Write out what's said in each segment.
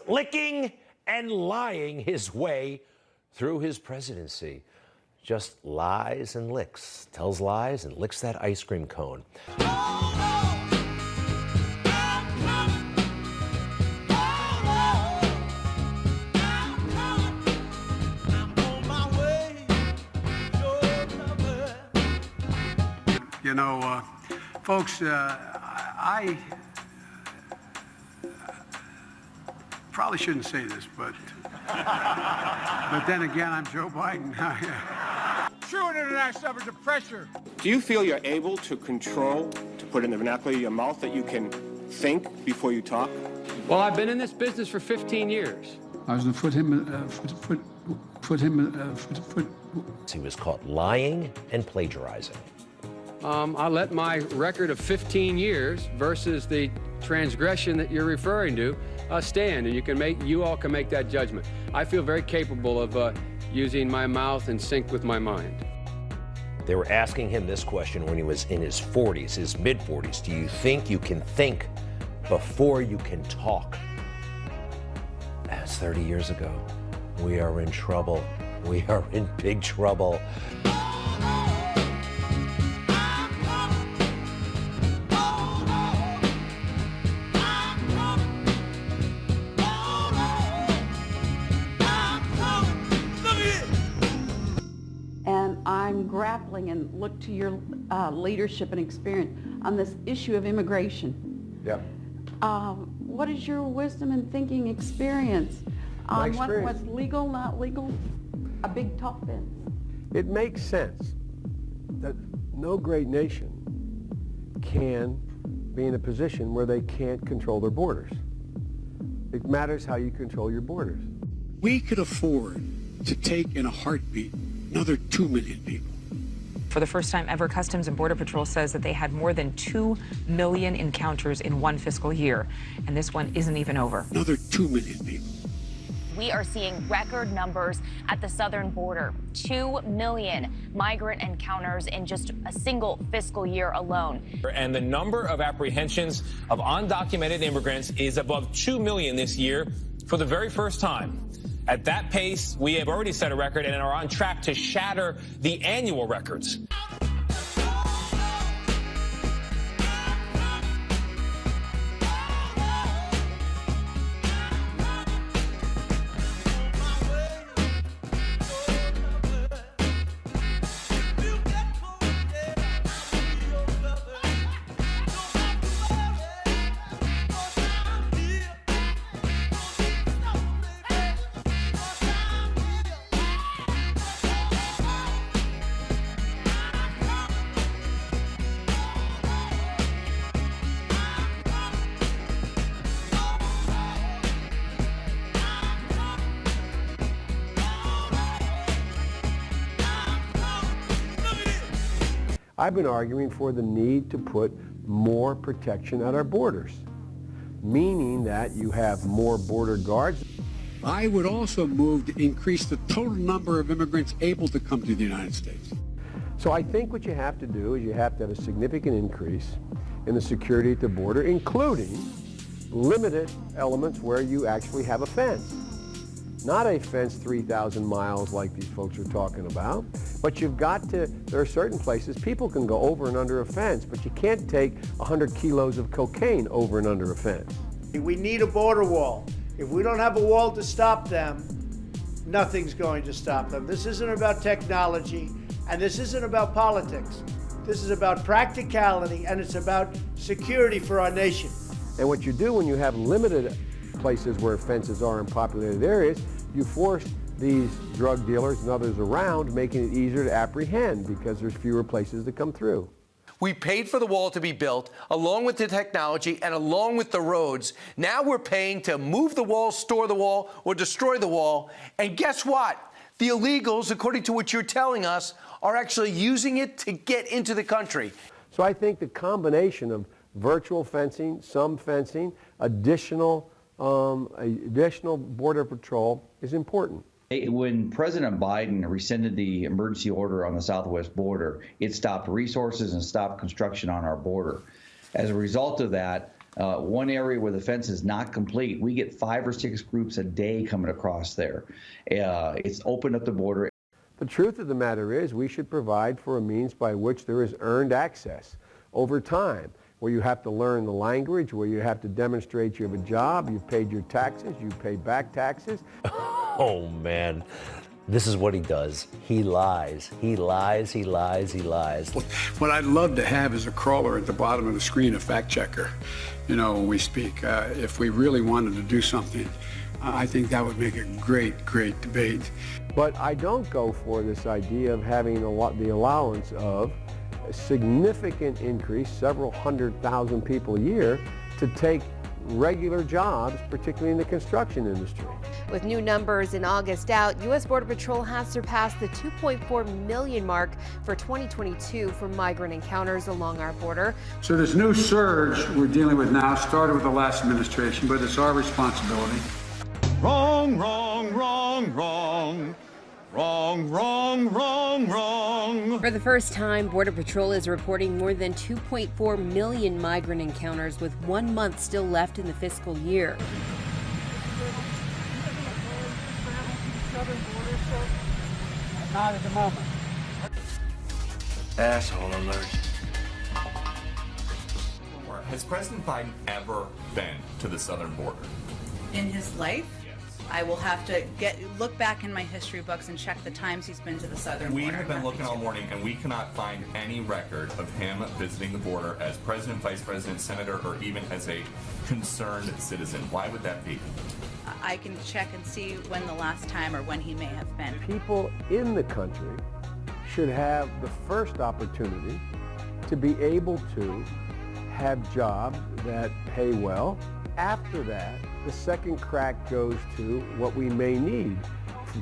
licking and lying his way through his presidency. Just lies and licks, tells lies and licks that ice cream cone. You know, folks, I probably shouldn't say this, but then again, I'm Joe Biden. True international efforts of pressure. Do you feel you're able to control, to put in the vernacular of your mouth, that you can think before you talk? Well, I've been in this business for 15 years. I was going to He was caught lying and plagiarizing. I let my record of 15 years versus the transgression that you're referring to stand, and you all can make that judgment. I feel very capable of using my mouth in sync with my mind. They were asking him this question when he was in his 40s, his mid-40s. Do you think you can think before you can talk? That's 30 years ago. We are in trouble. We are in big trouble. I'm grappling and look to your leadership and experience on this issue of immigration. Yep. What is your wisdom and thinking experience on what's legal, not legal, a big tough fence? It makes sense that no great nation can be in a position where they can't control their borders. It matters how you control your borders. We could afford to take in a heartbeat another 2 million people. For the first time ever, Customs and Border Patrol says that they had more than 2 million encounters in one fiscal year, and this one isn't even over. Another 2 million people. We are seeing record numbers at the southern border. 2 million migrant encounters in just a single fiscal year alone. And the number of apprehensions of undocumented immigrants is above 2 million this year for the very first time. At that pace, we have already set a record and are on track to shatter the annual records. I've been arguing for the need to put more protection at our borders, meaning that you have more border guards. I would also move to increase the total number of immigrants able to come to the United States. So I think what you have to do is you have to have a significant increase in the security at the border, including limited elements where you actually have a fence. Not a fence 3,000 miles like these folks are talking about, but you've got to, there are certain places people can go over and under a fence, but you can't take 100 kilos of cocaine over and under a fence. We need a border wall. If we don't have a wall to stop them, nothing's going to stop them. This isn't about technology, and this isn't about politics. This is about practicality, and it's about security for our nation. And what you do when you have limited places where fences are in populated areas, you force these drug dealers and others around, making it easier to apprehend because there's fewer places to come through. We paid for the wall to be built, along with the technology and along with the roads. Now we're paying to move the wall, store the wall, or destroy the wall. And guess what? The illegals, according to what you're telling us, are actually using it to get into the country. So I think the combination of virtual fencing, some fencing, additional border patrol is important. When President Biden rescinded the emergency order on the southwest border, it stopped resources and stopped construction on our border. As a result of that, One area where the fence is not complete, we get 5 or 6 groups a day coming across there. It's opened up the border. The truth of the matter is we should provide for a means by which there is earned access over time, where you have to learn the language, where you have to demonstrate you have a job, you've paid your taxes, you pay back taxes. Oh, man. This is what he does. He lies. He lies, he lies, he lies. What I'd love to have is a crawler at the bottom of the screen, a fact checker, when we speak. If we really wanted to do something, I think that would make a great, great debate. But I don't go for this idea of having the allowance of a significant increase, several 100,000 people a year, to take regular jobs, particularly in the construction industry. With new numbers in August out, U.S. Border Patrol has surpassed the 2.4 million mark for 2022 for migrant encounters along our border. So this new surge we're dealing with now started with the last administration, but it's our responsibility. Wrong, wrong, wrong, wrong. Wrong, wrong, wrong, wrong. For the first time, Border Patrol is reporting more than 2.4 million migrant encounters with 1 month still left in the fiscal year. Not at the moment. Asshole alert. Has President Biden ever been to the southern border? In his life? I will have to look back in my history books and check the times he's been to the southern border. We have been looking all morning, and we cannot find any record of him visiting the border as president, vice president, senator, or even as a concerned citizen. Why would that be? I can check and see when the last time or when he may have been. People in the country should have the first opportunity to be able to have jobs that pay well. After that, the second crack goes to what we may need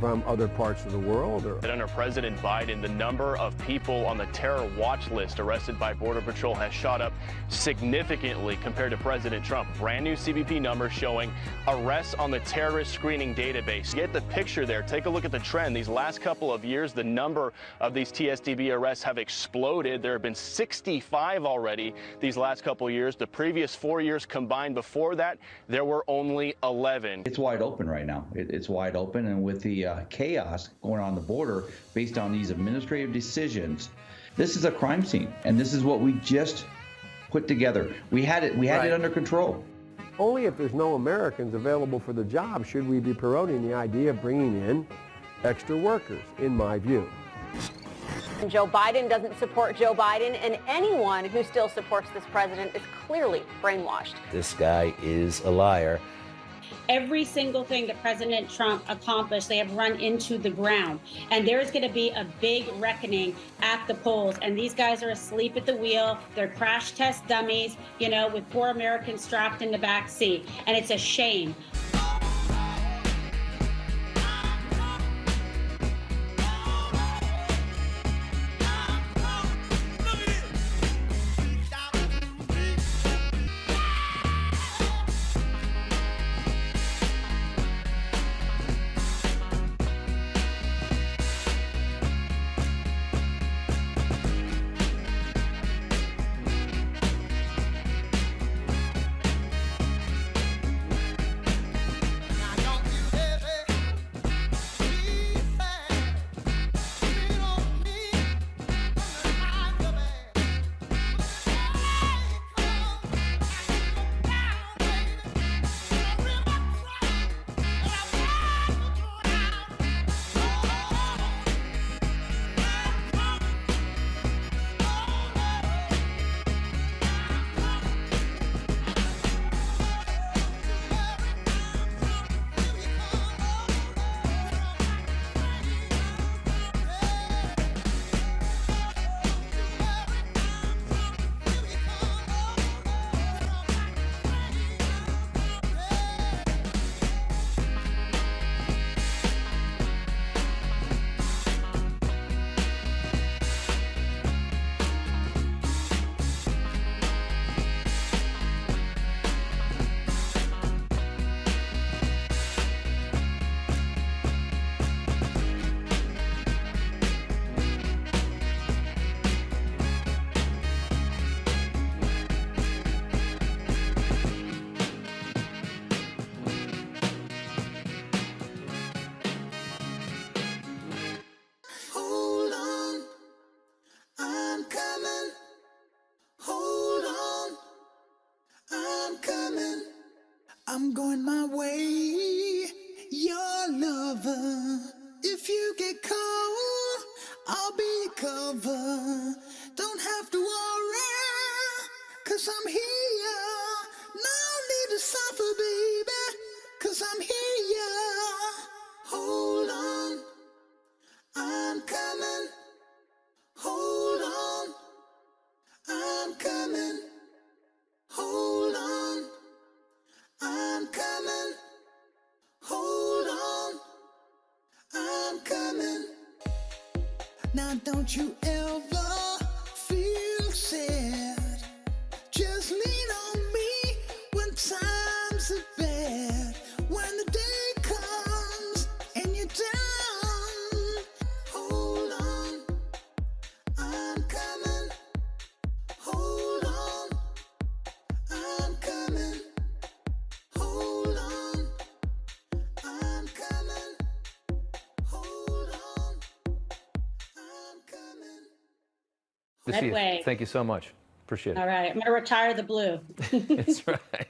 from other parts of the world. Under President Biden, the number of people on the terror watch list arrested by Border Patrol has shot up significantly compared to President Trump. Brand new CBP numbers showing arrests on the terrorist screening database. Get the picture there. Take a look at the trend. These last couple of years, the number of these TSDB arrests have exploded. There have been 65 already these last couple of years. The previous 4 years combined before that, there were only 11. It's wide open right now. It's wide open, and with the chaos going on the border based on these administrative decisions, this is a crime scene, and this is what we just put together. We had it under control. Only if there's no Americans available for the job should we be promoting the idea of bringing in extra workers, in my view. Joe Biden doesn't support Joe Biden, and anyone who still supports this president is clearly brainwashed. This guy is a liar. Every single thing that President Trump accomplished, they have run into the ground. And there's going to be a big reckoning at the polls. And these guys are asleep at the wheel. They're crash test dummies, with poor Americans strapped in the back seat. And it's a shame. here. Hold on. I'm coming. Hold on. I'm coming. Hold on. I'm coming. Hold on. I'm coming. Now don't you ever feel sad. Just lean on me when times are bad. When the day comes and you're down. Hold on. I'm coming. Hold on. I'm coming. Hold on. I'm coming. Hold on. I'm coming. Good to see you. Redway. Thank you so much. Appreciate it. All right, I'm going to retire the blue. That's right.